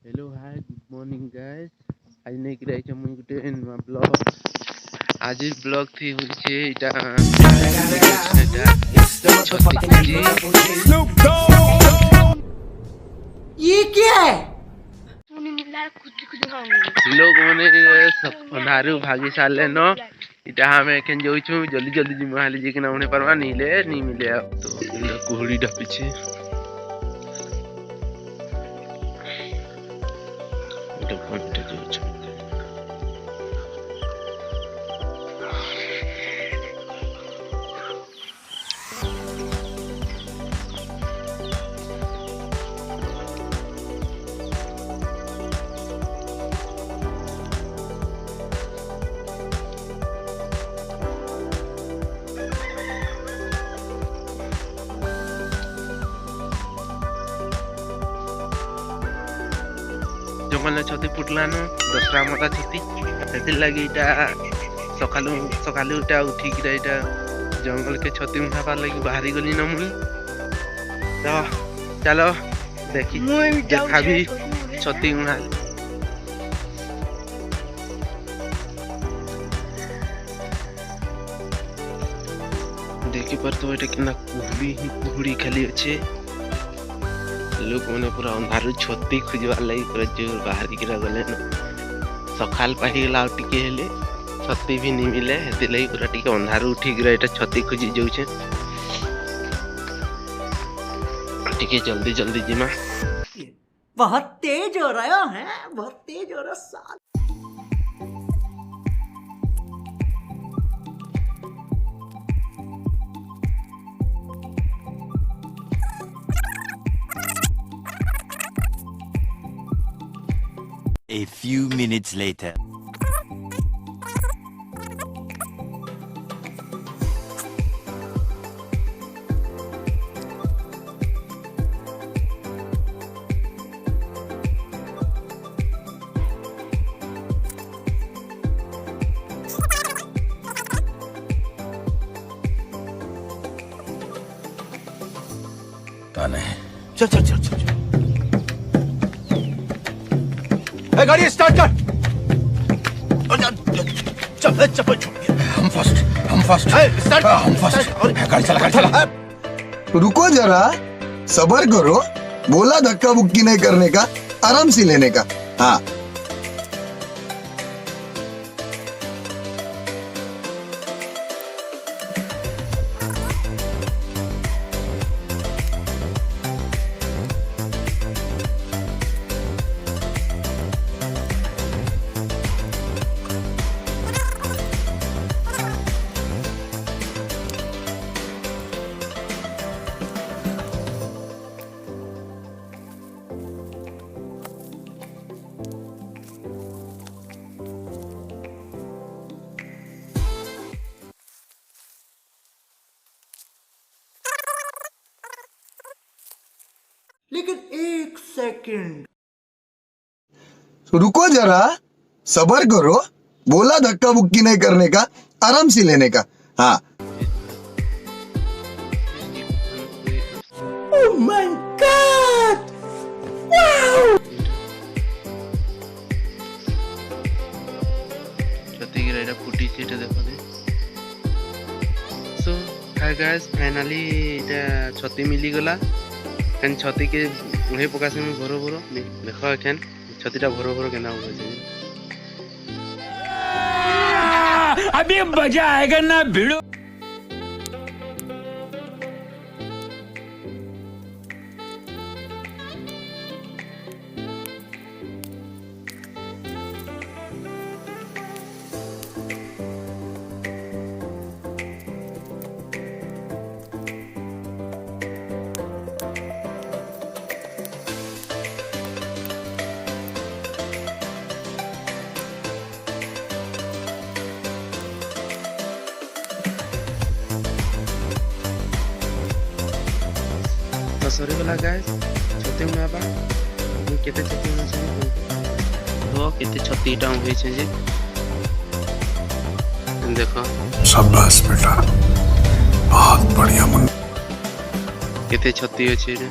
Hello hi good morning guys. आज नहीं गिराई छ मुई गुटे नुआ ब्लॉग। आज ब्लॉग थी होइछे इटा ये क्या है? लोग माने अंधारू भागी साले न इटा हमें केन जोइछु जल्दी जल्दी जिमा हाली जे केना उन्हें परवा नहीं मिले अब तो कुहड़ी ढपी छे इटा पॉइंट जोइछु जंगल छती फुटलान दसरा मता छती से लगी इटा सकालू इटा उठिक इटा जंगल के छती उठाबार लगी बाहरी गली न मुई तो चलो देखी देखा भी छती उठा देखी पर तो इटा किना कुहड़ी खाली अच्छे लोग मैंने पूरा अंधारू छती खोजबार लगी पूरा जोर बाहर की गले सकाल पाइगला टिके हेले छती भी नहीं मिले हेती लगी पूरा टिके अंधारू उठिक एटा छती खोजी जाउछे टिके जल्दी जल्दी जिमा बहुत तेज हो रहा है, बहुत तेज हो रहा साथ। A few minutes later. कौन है? चल चल चल चल गाड़ी स्टार्ट कर। चल चप्पल छोड़ हम फर्स्ट स्टार्ट हम फर्स्ट गाड़ी चला रुको जरा सबर करो बोला धक्का बुक्की नहीं करने का आराम से लेने का। हाँ लेकिन एक सेकंड रुको जरा सबर करो बोला धक्का बुक्की नहीं करने का आराम से लेने का। हाँ ओह माय गॉड वाओ छती गिरा फुटी एटा देखो दे सो हाय गाइस फाइनली एटा छती मिली गला एन छती के उहे पकासे में भरो भरो देखो एखन छतीटा भरो भरो केना हो छै अभी मजा आएगा ना भिड़ो। तो सॉरी वाला गाइस छती में आबा मु केते छती में छै तो केते छतीटा होई छै जे देखो शाबाश बेटा बहुत बढ़िया मुन्ना केते छती अछि रे।